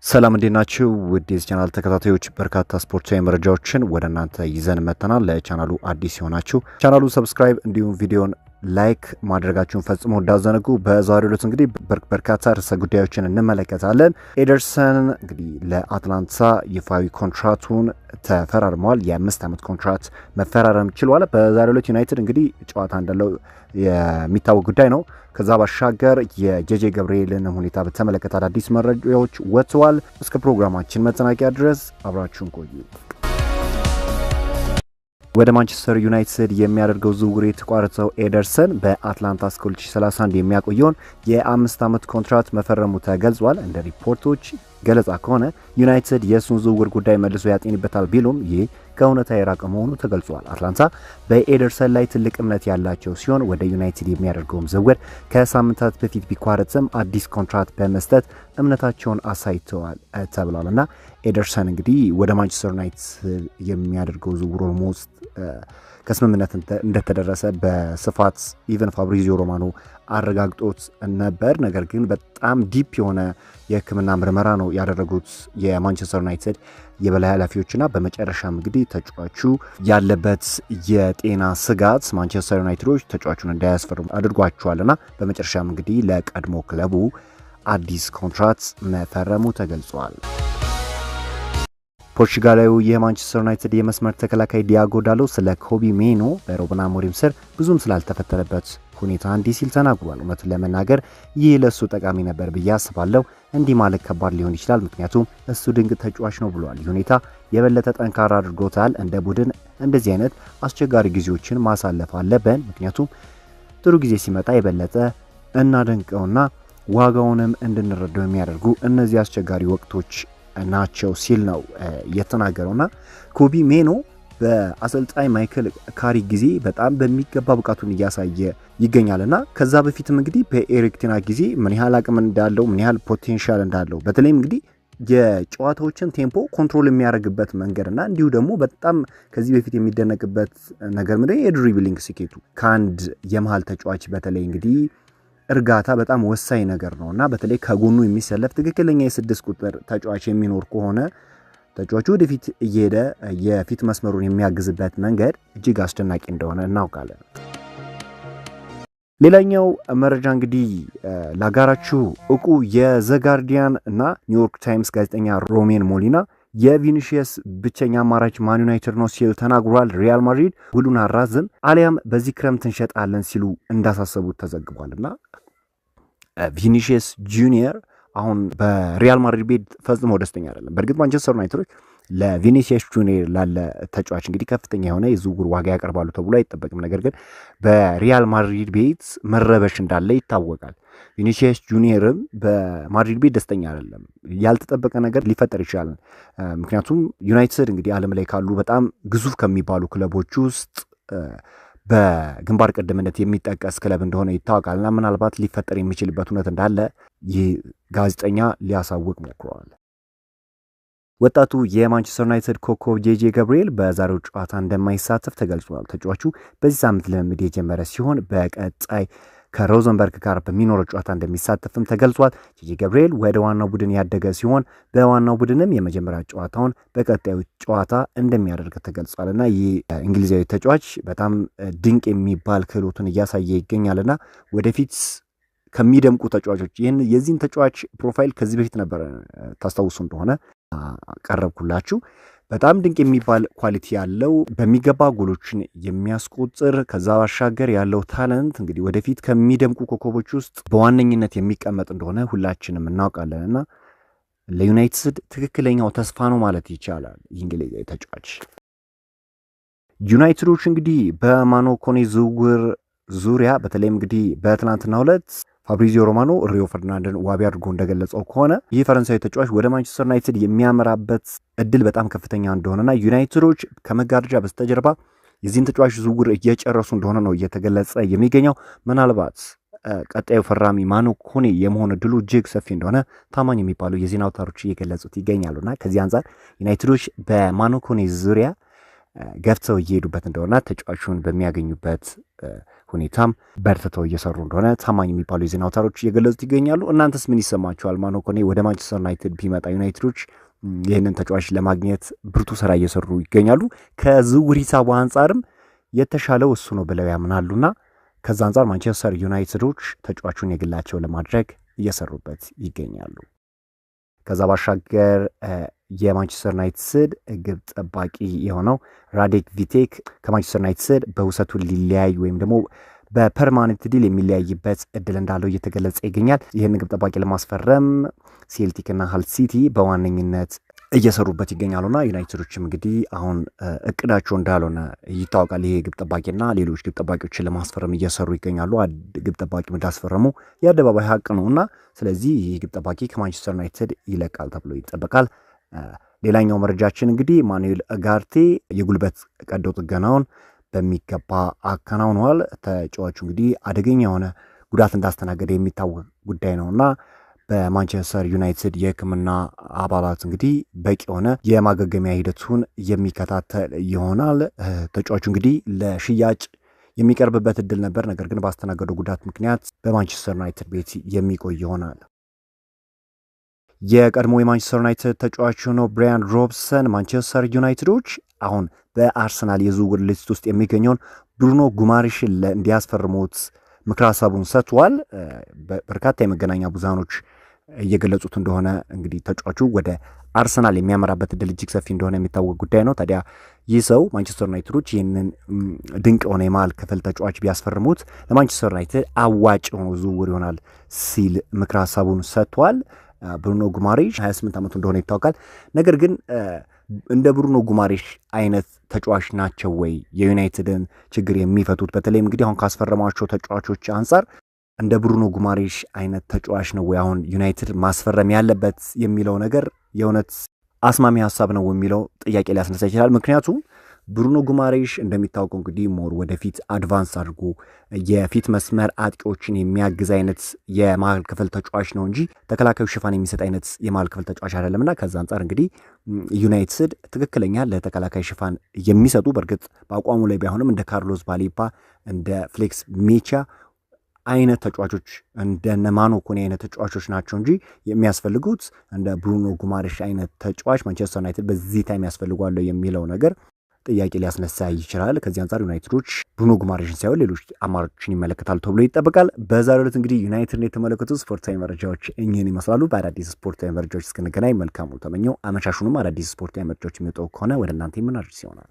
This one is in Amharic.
ሰላም እንዴናችሁ ውድ የዚህ ቻናል ተከታታዮች በርካታ ስፖርታዊ መረጃዎችን ወደ እናንተ ይዘን መተናል። ለቻናሉ አዲስ የሆናችሁ ቻናሉን ሰብስክራይብ እንዲሁም ቪዲዮን ላይክ ማድረጋችሁን ፈጽሞ እንዳዘነጉ። በዛሬው ዕለት እንግዲህ በርካታ ርዕሰ ጉዳዮችን እንመለከታለን። ኤደርሰን እንግዲህ ለአትላንታ ይፋዊ ኮንትራቱን ተፈራርመዋል። የ5 ዓመት ኮንትራት መፈራረም ችሏል። በዛሬው ዕለት ዩናይትድ እንግዲህ ጨዋታ እንዳለው የሚታወቅ ጉዳይ ነው። ከዛ ባሻገር የጄጄ ገብርኤልን ሁኔታ በተመለከተ አዳዲስ መረጃዎች ወጥተዋል። እስከ ፕሮግራማችን መጠናቂያ ድረስ አብራችሁን ቆዩ። ወደ ማንቸስተር ዩናይትድ የሚያደርገው ዝውውር የተቋረጠው ኤደርሰን በአትላንታ እስከ 2031 የሚያቆየውን የ5 ዓመት ኮንትራት መፈረሙ ተገልጿል። እንደ ሪፖርቶች ገለጻ ከሆነ ዩናይትድ የእሱን ዝውውር ጉዳይ መልሶ ያጤንበታል ቢሉም ይህ ከእውነታ የራቀ መሆኑ ተገልጿል። አትላንታ በኤደርሰን ላይ ትልቅ እምነት ያላቸው ሲሆን ወደ ዩናይትድ የሚያደርገውም ዝውውር ከሳምንታት በፊት ቢቋረጥም አዲስ ኮንትራት በመስጠት እምነታቸውን አሳይተዋል ተብሏል። እና ኤደርሰን እንግዲህ ወደ ማንቸስተር ዩናይትድ የሚያደርገው ዝውውር ኦልሞስት ከስምምነት እንደተደረሰ በስፋት ኢቨን ፋብሪዚዮ ሮማኖ አረጋግጦት ነበር። ነገር ግን በጣም ዲፕ የሆነ የሕክምና ምርመራ ነው ያደረጉት የማንቸስተር ዩናይትድ የበላይ ኃላፊዎችና በመጨረሻም እንግዲህ ተጫዋቹ ያለበት የጤና ስጋት ማንቸስተር ዩናይትዶች ተጫዋቹን እንዳያስፈርሙ አድርጓቸዋልና በመጨረሻም እንግዲህ ለቀድሞ ክለቡ አዲስ ኮንትራት መፈረሙ ተገልጿል። ፖርቹጋላዊው የማንቸስተር ዩናይትድ የመስመር ተከላካይ ዲያጎ ዳሎ ስለ ኮቢ ሜኖ በሩበን አሞሪም ስር ብዙም ስላልተፈተነበት ሁኔታ እንዲህ ሲል ተናግሯል። እውነቱን ለመናገር ይህ ለእሱ ጠቃሚ ነበር ብዬ አስባለሁ። እንዲህ ማለት ከባድ ሊሆን ይችላል፣ ምክንያቱም እሱ ድንቅ ተጫዋች ነው ብሏል። ይህ ሁኔታ የበለጠ ጠንካራ አድርጎታል። እንደ ቡድን እንደዚህ አይነት አስቸጋሪ ጊዜዎችን ማሳለፍ አለብን፣ ምክንያቱም ጥሩ ጊዜ ሲመጣ የበለጠ እናደንቀውና ዋጋውንም እንድንረዳው የሚያደርጉ እነዚህ አስቸጋሪ ወቅቶች ናቸው ሲል ነው የተናገረውና ኮቢ ሜኖ በአሰልጣኝ ማይክል ካሪ ጊዜ በጣም በሚገባ ብቃቱን እያሳየ ይገኛልና ከዛ በፊትም እንግዲህ በኤሪክ ቴና ጊዜ ምን ያህል አቅም እንዳለው ምን ያህል ፖቴንሻል እንዳለው በተለይም እንግዲህ የጨዋታዎችን ቴምፖ ኮንትሮል የሚያደርግበት መንገድና እንዲሁ ደግሞ በጣም ከዚህ በፊት የሚደነቅበት ነገር ምንድነው የድሪብሊንግ ስኬቱ ከአንድ የመሃል ተጫዋች በተለይ እንግዲህ እርጋታ በጣም ወሳኝ ነገር ነውና በተለይ ከጎኑ የሚሰለፍ ትክክለኛ የ6 ቁጥር ተጫዋች የሚኖር ከሆነ ተጫዋቹ ወደፊት እየሄደ የፊት መስመሩን የሚያግዝበት መንገድ እጅግ አስደናቂ እንደሆነ እናውቃለን። ሌላኛው መረጃ እንግዲህ ላጋራችሁ እውቁ የዘ ጋርዲያን እና ኒውዮርክ ታይምስ ጋዜጠኛ ሮሜን ሞሊና የቪኒሺየስ ብቸኛ አማራጭ ማን ዩናይትድ ነው ሲል ተናግሯል። ሪያል ማድሪድ ሁሉን አራዝም አሊያም በዚህ ክረምት እንሸጣለን ሲሉ እንዳሳሰቡት ተዘግቧልና ቪኒሺየስ ጁኒየር አሁን በሪያል ማድሪድ ቤት ፈጽሞ ደስተኛ አይደለም። በእርግጥ ማንቸስተር ዩናይትዶች ለቪኒሺየስ ጁኒየር ላለ ተጫዋች እንግዲህ ከፍተኛ የሆነ የዝውውር ዋጋ ያቀርባሉ ተብሎ አይጠበቅም። ነገር ግን በሪያል ማድሪድ ቤት መረበሽ እንዳለ ይታወቃል። ቪኒሺየስ ጁኒየርም በማድሪድ ቤት ደስተኛ አይደለም። ያልተጠበቀ ነገር ሊፈጠር ይችላል። ምክንያቱም ዩናይትድ እንግዲህ ዓለም ላይ ካሉ በጣም ግዙፍ ከሚባሉ ክለቦች ውስጥ በግንባር ቀደምነት የሚጠቀስ ክለብ እንደሆነ ይታወቃልና ምናልባት ሊፈጠር የሚችልበት እውነት እንዳለ ይህ ጋዜጠኛ ሊያሳውቅ ሞክረዋል። ወጣቱ የማንቸስተር ዩናይትድ ኮከብ ጄጄ ገብርኤል በዛሬው ጨዋታ እንደማይሳተፍ ተገልጿል። ተጫዋቹ በዚህ ሳምንት ልምምድ የጀመረ ሲሆን በቀጣይ ከሮዘንበርግ ጋር በሚኖረው ጨዋታ እንደሚሳተፍም ተገልጿል። ጄጄ ገብርኤል ወደ ዋናው ቡድን ያደገ ሲሆን በዋናው ቡድንም የመጀመሪያ ጨዋታውን በቀጣዩ ጨዋታ እንደሚያደርግ ተገልጿልና ይህ እንግሊዛዊ ተጫዋች በጣም ድንቅ የሚባል ክህሎትን እያሳየ ይገኛልና ወደፊት ከሚደምቁ ተጫዋቾች የዚህን ተጫዋች ፕሮፋይል ከዚህ በፊት ነበር ታስታውሱ እንደሆነ ቀረብኩላችሁ። በጣም ድንቅ የሚባል ኳሊቲ ያለው በሚገባ ጎሎችን የሚያስቆጥር ከዛ ባሻገር ያለው ታለንት እንግዲህ ወደፊት ከሚደምቁ ኮከቦች ውስጥ በዋነኝነት የሚቀመጥ እንደሆነ ሁላችንም እናውቃለንና ለዩናይትድ ትክክለኛው ተስፋ ነው ማለት ይቻላል። እንግሊዛዊ ተጫዋች ዩናይትዶች እንግዲህ በማኖ ኮኔ ዝውውር ዙሪያ በተለይም እንግዲህ በትናንትናው ዕለት ፋብሪዚዮ ሮማኖ ሪዮ ፈርናንደን ዋቢ አድርጎ እንደገለጸው ከሆነ ይህ ፈረንሳዊ ተጫዋች ወደ ማንቸስተር ዩናይትድ የሚያመራበት እድል በጣም ከፍተኛ እንደሆነና ዩናይትዶች ከመጋረጃ በስተጀርባ የዚህን ተጫዋች ዝውውር እየጨረሱ እንደሆነ ነው እየተገለጸ የሚገኘው። ምናልባት ቀጣዩ ፈራሚ ማኖ ኮኔ የመሆን እድሉ እጅግ ሰፊ እንደሆነ ታማኝ የሚባሉ የዜና አውታሮች እየገለጹት ይገኛሉና ከዚህ አንጻር ዩናይትዶች በማኖ ኮኔ ዙሪያ ገፍተው እየሄዱበት እንደሆነ ተጫዋቹን በሚያገኙበት ሁኔታም በርትተው እየሰሩ እንደሆነ ታማኝ የሚባሉ የዜና አውታሮች እየገለጹት ይገኛሉ። እናንተስ ምን ይሰማችኋል? ማኖ ኮኔ ወደ ማንቸስተር ዩናይትድ ቢመጣ ዩናይትዶች ይህንን ተጫዋች ለማግኘት ብርቱ ስራ እየሰሩ ይገኛሉ። ከዝውውር ሂሳቡ አንጻርም የተሻለው እሱ ነው ብለው ያምናሉና ከዛ አንጻር ማንቸስተር ዩናይትዶች ተጫዋቹን የግላቸው ለማድረግ እየሰሩበት ይገኛሉ። ከዛ ባሻገር የማንቸስተር ዩናይትድ ግብ ጠባቂ የሆነው ራዴክ ቪቴክ ከማንቸስተር ዩናይትድ በውሰቱ ሊለያይ ወይም ደግሞ በፐርማነንት ዲል የሚለያይበት እድል እንዳለው እየተገለጸ ይገኛል። ይህን ግብ ጠባቂ ለማስፈረም ሴልቲክ እና ሃል ሲቲ በዋነኝነት እየሰሩበት ይገኛሉና ዩናይትዶችም እንግዲህ አሁን እቅዳቸው እንዳልሆነ ይታወቃል። ይሄ ግብ ጠባቂና ሌሎች ግብ ጠባቂዎችን ለማስፈረም እየሰሩ ይገኛሉ። ግብ ጠባቂ እንዳስፈረሙ የአደባባይ ሀቅ ነውና ስለዚህ ይህ ግብ ጠባቂ ከማንቸስተር ዩናይትድ ይለቃል ተብሎ ይጠበቃል። ሌላኛው መረጃችን እንግዲህ ማኑኤል ኡጋርቴ የጉልበት ቀዶ ጥገናውን በሚገባ አከናውኗል። ተጫዋቹ እንግዲህ አደገኛ የሆነ ጉዳት እንዳስተናገደ የሚታወቅ ጉዳይ ነውና በማንቸስተር ዩናይትድ የሕክምና አባላት እንግዲህ በቂ የሆነ የማገገሚያ ሂደቱን የሚከታተል ይሆናል። ተጫዋቹ እንግዲህ ለሽያጭ የሚቀርብበት እድል ነበር፣ ነገር ግን ባስተናገደው ጉዳት ምክንያት በማንቸስተር ዩናይትድ ቤት የሚቆይ ይሆናል። የቀድሞ የማንቸስተር ዩናይትድ ተጫዋች ነው ብራያን ሮብሰን ማንቸስተር ዩናይትዶች አሁን በአርሰናል የዝውውር ሊስት ውስጥ የሚገኘውን ብሩኖ ጉማሬሽን እንዲያስፈርሙት ምክረ ሀሳቡን ሰጥቷል። በርካታ የመገናኛ ብዙሃኖች እየገለጹት እንደሆነ እንግዲህ ተጫዋቹ ወደ አርሰናል የሚያመራበት እድል እጅግ ሰፊ እንደሆነ የሚታወቅ ጉዳይ ነው። ታዲያ ይህ ሰው ማንቸስተር ዩናይትዶች ይህንን ድንቅ የሆነ የመሃል ክፍል ተጫዋች ቢያስፈርሙት ለማንቸስተር ዩናይትድ አዋጭ የሆነ ዝውውር ይሆናል ሲል ምክረ ሀሳቡን ሰጥቷል። ብሩኖ ጉማሬሽ 28 ዓመቱ እንደሆነ ይታወቃል። ነገር ግን እንደ ብሩኖ ጉማሬሽ አይነት ተጫዋች ናቸው ወይ የዩናይትድን ችግር የሚፈቱት? በተለይም እንግዲህ አሁን ካስፈረሟቸው ተጫዋቾች አንጻር እንደ ብሩኖ ጉማሬሽ አይነት ተጫዋች ነው ወይ አሁን ዩናይትድ ማስፈረም ያለበት የሚለው ነገር የእውነት አስማሚ ሀሳብ ነው የሚለው ጥያቄ ሊያስነሳ ይችላል። ምክንያቱም ብሩኖ ጉማሬሽ እንደሚታወቀው እንግዲህ ሞር ወደፊት አድቫንስ አድርጎ የፊት መስመር አጥቂዎችን የሚያግዝ አይነት የመሃል ክፍል ተጫዋች ነው እንጂ ተከላካዩ ሽፋን የሚሰጥ አይነት የመሃል ክፍል ተጫዋች አይደለምና ከዛ አንጻር እንግዲህ ዩናይትድ ትክክለኛ ለተከላካይ ሽፋን የሚሰጡ በእርግጥ በአቋሙ ላይ ባይሆንም እንደ ካርሎስ ባሌባ እንደ ፍሌክስ ሜቻ አይነት ተጫዋቾች እንደነ ማኖ ኮኔ አይነት ተጫዋቾች ናቸው እንጂ የሚያስፈልጉት እንደ ብሩኖ ጉማሬሽ አይነት ተጫዋች ማንቸስተር ዩናይትድ በዚህ ታይም ያስፈልጓል የሚለው ነገር ጥያቄ ሊያስነሳ ይችላል። ከዚህ አንጻር ዩናይትዶች ብሩኖ ጉማሬሽን ሳይሆን ሌሎች አማራጮችን ይመለከታሉ ተብሎ ይጠበቃል። በዛሬው ዕለት እንግዲህ ዩናይትድን የተመለከቱ ስፖርታዊ መረጃዎች እኚህን ይመስላሉ። በአዳዲስ ስፖርታዊ መረጃዎች እስክንገናኝ መልካሙ ተመኘው። አመሻሹንም አዳዲስ ስፖርታዊ መረጃዎች የሚወጡ ከሆነ ወደ እናንተ የምናደርስ ይሆናል።